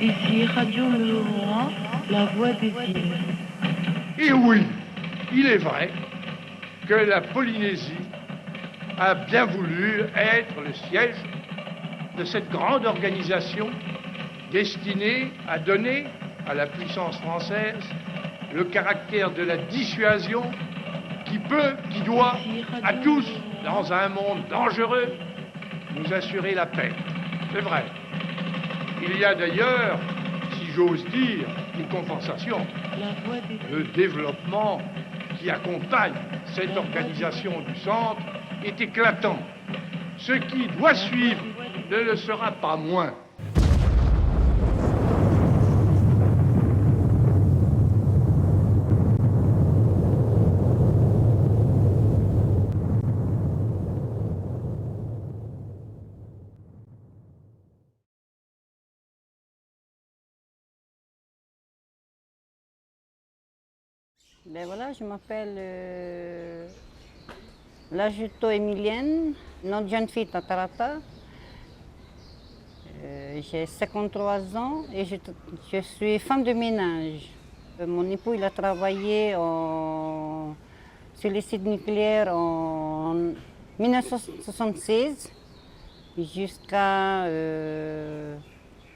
Ici Radio Meuron, la voix des îles. Et oui, il est vrai que la Polynésie a bien voulu être le siège de cette grande organisation destinée à donner à la puissance française le caractère de la dissuasion qui doit à tous, dans un monde dangereux, nous assurer la paix. C'est vrai. Il y a d'ailleurs, si j'ose dire, une compensation. Le développement qui accompagne cette organisation du centre est éclatant. Ce qui doit suivre ne le sera pas moins. Ben voilà, je m'appelle Lajuto Emilienne, nom de jeune fille Tatarata. J'ai 53 ans et je suis femme de ménage. Mon époux il a travaillé sur les sites nucléaires en 1976 jusqu'à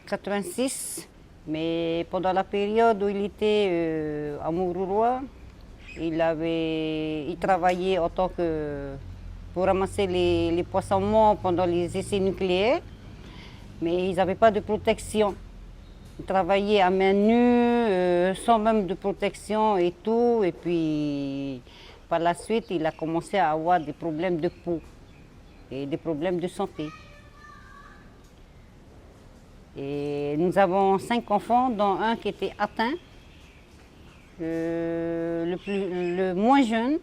86. Mais pendant la période où il était à Mururoa, il travaillait en tant que pour ramasser les poissons morts pendant les essais nucléaires, mais ils n'avaient pas de protection. Il travaillait à main nue, sans même de protection et tout. Et puis, par la suite, il a commencé à avoir des problèmes de peau et des problèmes de santé. Et nous avons 5 enfants, dont un qui était atteint. Le moins jeune,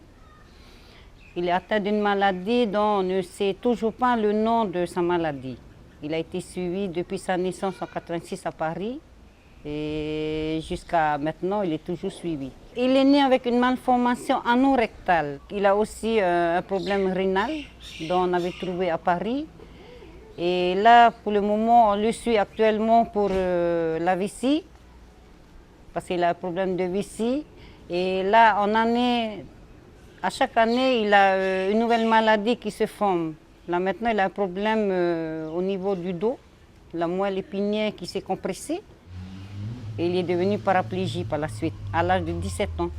il est atteint d'une maladie dont on ne sait toujours pas le nom de sa maladie. Il a été suivi depuis sa naissance en 1986 à Paris et jusqu'à maintenant, il est toujours suivi. Il est né avec une malformation anorectale. Il a aussi un problème rénal dont on avait trouvé à Paris. Et là, pour le moment, on le suit actuellement pour la vessie, parce qu'il a un problème de vessie. Et là, à chaque année, il a une nouvelle maladie qui se forme. Là, maintenant, il a un problème au niveau du dos, la moelle épinière qui s'est compressée. Et il est devenu paraplégique par la suite, à l'âge de 17 ans.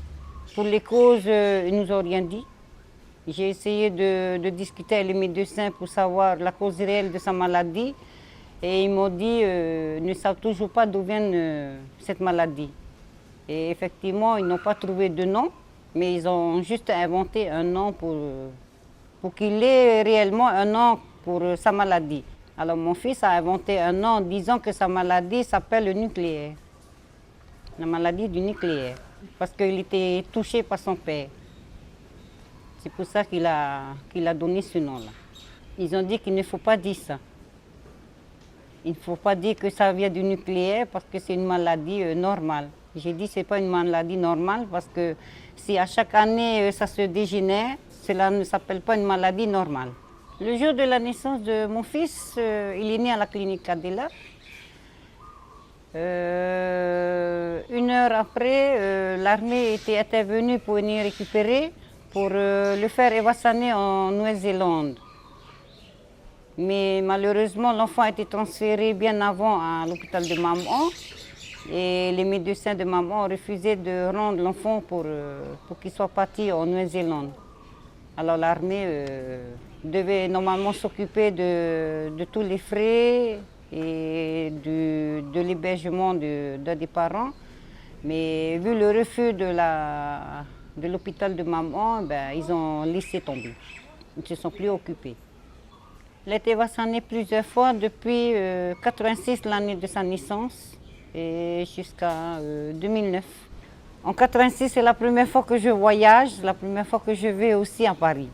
Pour les causes, ils ne nous ont rien dit. J'ai essayé de discuter avec les médecins pour savoir la cause réelle de sa maladie. Et ils m'ont dit qu'ils ne savent toujours pas d'où vient cette maladie. Et effectivement, ils n'ont pas trouvé de nom, mais ils ont juste inventé un nom pour qu'il ait réellement un nom pour sa maladie. Alors mon fils a inventé un nom en disant que sa maladie s'appelle le nucléaire. La maladie du nucléaire, parce qu'il était touché par son père. C'est pour ça qu'il a donné ce nom-là. Ils ont dit qu'il ne faut pas dire ça. Il ne faut pas dire que ça vient du nucléaire parce que c'est une maladie normale. J'ai dit que ce n'est pas une maladie normale parce que si à chaque année ça se dégénère, cela ne s'appelle pas une maladie normale. Le jour de la naissance de mon fils, il est né à la clinique Adela. 1 heure après, l'armée était intervenue pour venir récupérer, pour le faire évassaner en Nouvelle-Zélande. Mais malheureusement, l'enfant a été transféré bien avant à l'hôpital de Maman. Et les médecins de Maman ont refusé de rendre l'enfant pour qu'il soit parti en Nouvelle-Zélande. Alors l'armée devait normalement s'occuper de tous les frais et de l'hébergement d'un des parents. Mais vu le refus de l'hôpital de Maman, ils ont laissé tomber. Ils ne se sont plus occupés. Il a été vacciner plusieurs fois depuis 1986, l'année de sa naissance, et jusqu'à 2009. En 1986, c'est la première fois que je voyage, la première fois que je vais aussi à Paris.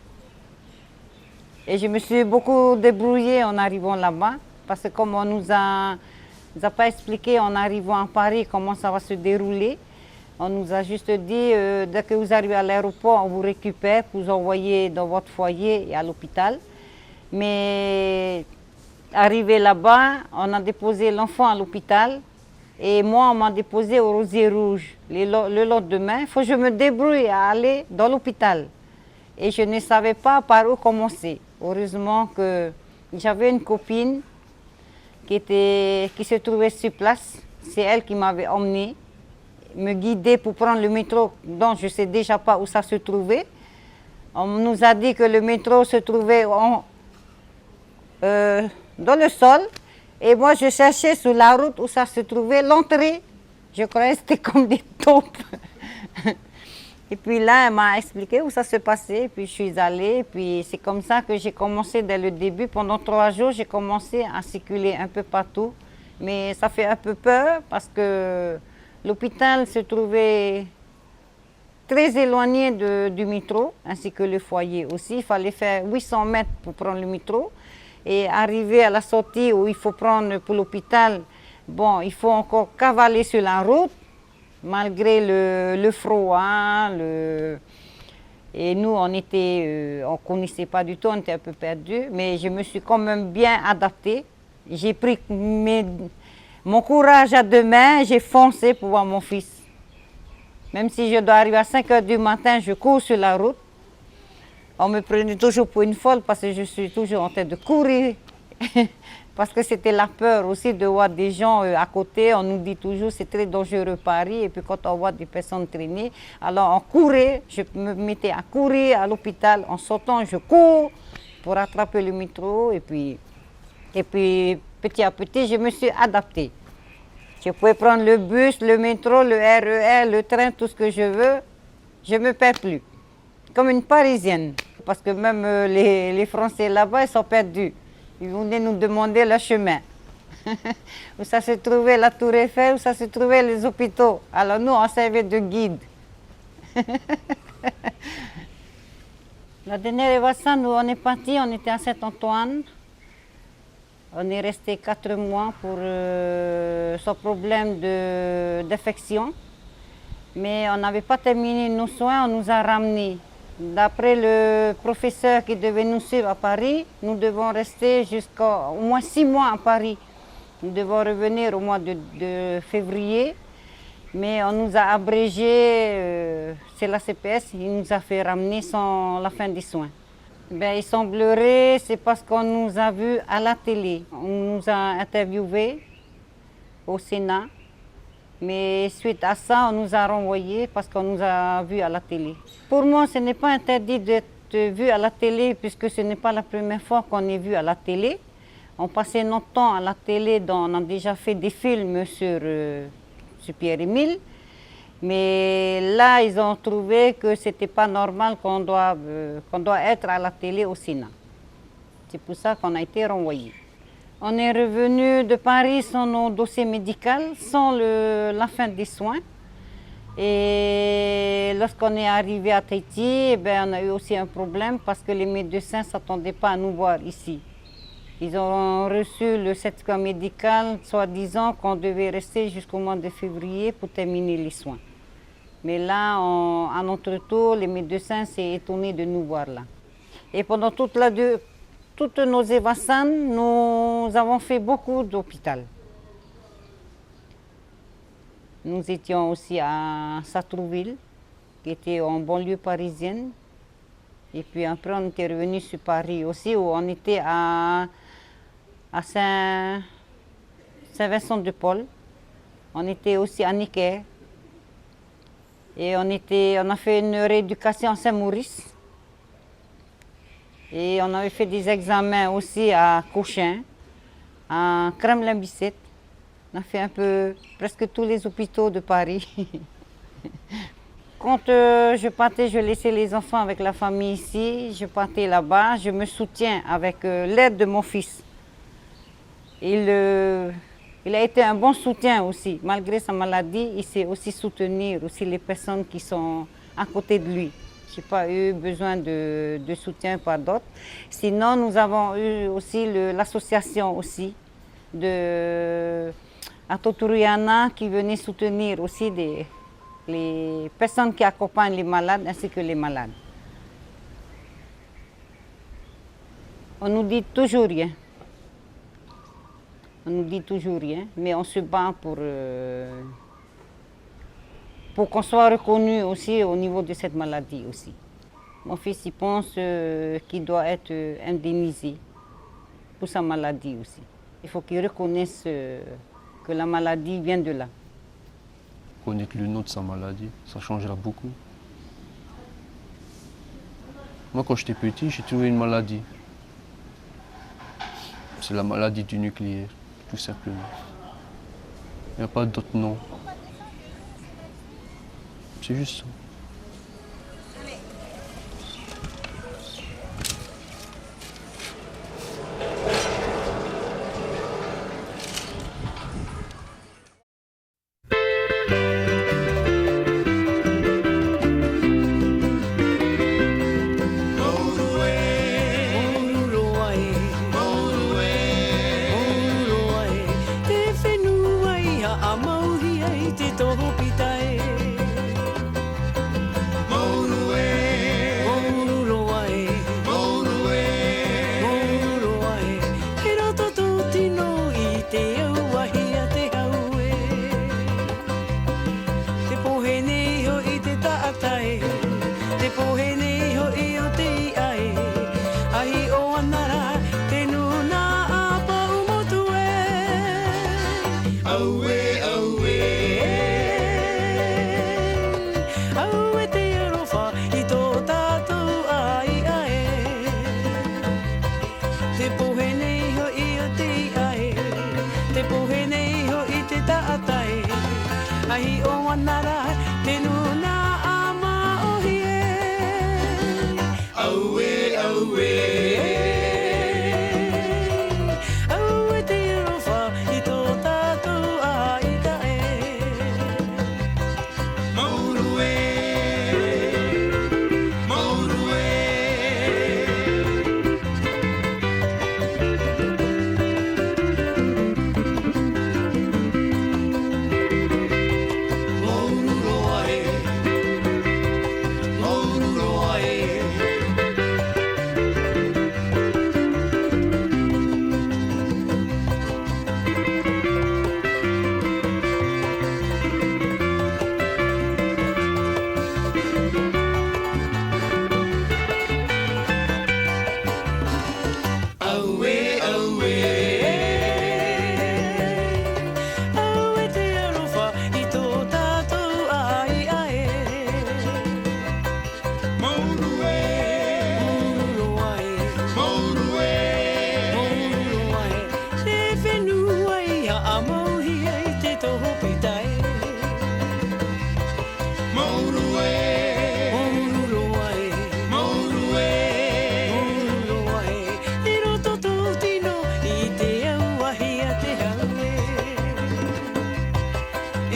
Et je me suis beaucoup débrouillée en arrivant là-bas, parce que comme on ne nous a pas expliqué en arrivant à Paris comment ça va se dérouler, on nous a juste dit, dès que vous arrivez à l'aéroport, on vous récupère, vous envoyez dans votre foyer et à l'hôpital. Mais arrivé là-bas, on a déposé l'enfant à l'hôpital Et moi, on m'a déposé au Rosier Rouge le lendemain. Il faut que je me débrouille à aller dans l'hôpital. Et je ne savais pas par où commencer. Heureusement que j'avais une copine qui se trouvait sur place. C'est elle qui m'avait emmenée, me guider pour prendre le métro, dont je ne sais déjà pas où ça se trouvait. On nous a dit que le métro se trouvait dans le sol. Et moi, je cherchais sur la route où ça se trouvait, l'entrée. Je croyais que c'était comme des taupes. Et puis là, elle m'a expliqué où ça se passait. Et puis je suis allée. Et puis c'est comme ça que j'ai commencé dès le début. Pendant 3 jours, j'ai commencé à circuler un peu partout. Mais ça fait un peu peur parce que l'hôpital se trouvait très éloigné du métro, ainsi que le foyer aussi. Il fallait faire 800 mètres pour prendre le métro. Et arriver à la sortie où il faut prendre pour l'hôpital, bon, il faut encore cavaler sur la route, malgré le froid. Et nous, on ne connaissait pas du tout, on était un peu perdus. Mais je me suis quand même bien adaptée. J'ai pris mon courage à 2 mains, j'ai foncé pour voir mon fils. Même si je dois arriver à 5 h du matin, je cours sur la route. On me prenait toujours pour une folle parce que je suis toujours en train de courir. Parce que c'était la peur aussi de voir des gens à côté. On nous dit toujours c'est très dangereux Paris. Et puis quand on voit des personnes traîner, alors on courait. Je me mettais à courir à l'hôpital. En sortant, je cours pour attraper le métro. Et puis petit à petit, je me suis adaptée. Je pouvais prendre le bus, le métro, le RER, le train, tout ce que je veux. Je ne me perds plus. Comme une Parisienne. Parce que même les Français là-bas, ils sont perdus. Ils venaient nous demander le chemin. Où ça se trouvait la Tour Eiffel, où ça se trouvait les hôpitaux. Alors nous, on servait de guide. La dernière évasion, nous, on est parti, on était à Saint-Antoine. On est resté 4 mois pour son problème d'infection. Mais on n'avait pas terminé nos soins, on nous a ramenés. D'après le professeur qui devait nous suivre à Paris, nous devons rester jusqu'à au moins 6 mois à Paris. Nous devons revenir au mois de février, mais on nous a abrégé, c'est la CPS, il nous a fait ramener sans la fin des soins. Ben, il semblerait, c'est parce qu'on nous a vus à la télé. On nous a interviewés au Sénat. Mais suite à ça, on nous a renvoyés parce qu'on nous a vus à la télé. Pour moi, ce n'est pas interdit d'être vu à la télé puisque ce n'est pas la première fois qu'on est vu à la télé. On passait notre temps à la télé, on a déjà fait des films sur Pierre-Émile. Mais là, ils ont trouvé que ce n'était pas normal qu'on doit être à la télé au Sénat. C'est pour ça qu'on a été renvoyés. On est revenu de Paris sans nos dossiers médicaux, sans la fin des soins. Et lorsqu'on est arrivé à Tahiti, eh bien, on a eu aussi un problème parce que les médecins ne s'attendaient pas à nous voir ici. Ils ont reçu le certificat médical, soi-disant qu'on devait rester jusqu'au mois de février pour terminer les soins. Mais là, à notre tour, les médecins s'est étonnés de nous voir là. Et pendant toutes nos évasions, nous avons fait beaucoup d'hôpitaux. Nous étions aussi à Sartrouville, qui était en banlieue parisienne. Et puis après, on était revenu sur Paris aussi, où on était à Saint-Vincent-de-Paul. On était aussi à Necker. Et on a fait une rééducation à Saint-Maurice. Et on avait fait des examens aussi à Cochin, à Kremlin-Bicêtre. On a fait presque tous les hôpitaux de Paris. Quand je partais, je laissais les enfants avec la famille ici. Je partais là-bas, je me soutiens avec l'aide de mon fils. Il a été un bon soutien aussi. Malgré sa maladie, il sait aussi soutenir aussi les personnes qui sont à côté de lui. Je n'ai pas eu besoin de soutien par d'autres. Sinon, nous avons eu aussi l'association aussi de Atoturiana qui venait soutenir aussi les personnes qui accompagnent les malades ainsi que les malades. On nous dit toujours rien. On nous dit toujours rien, mais on se bat pour qu'on soit reconnu aussi au niveau de cette maladie aussi. Mon fils, il pense qu'il doit être indemnisé pour sa maladie aussi. Il faut qu'il reconnaisse que la maladie vient de là. Connaître le nom de sa maladie, ça changera beaucoup. Moi, quand j'étais petit, j'ai trouvé une maladie. C'est la maladie du nucléaire, tout simplement. Il n'y a pas d'autre nom. C'est juste ça.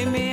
Amen.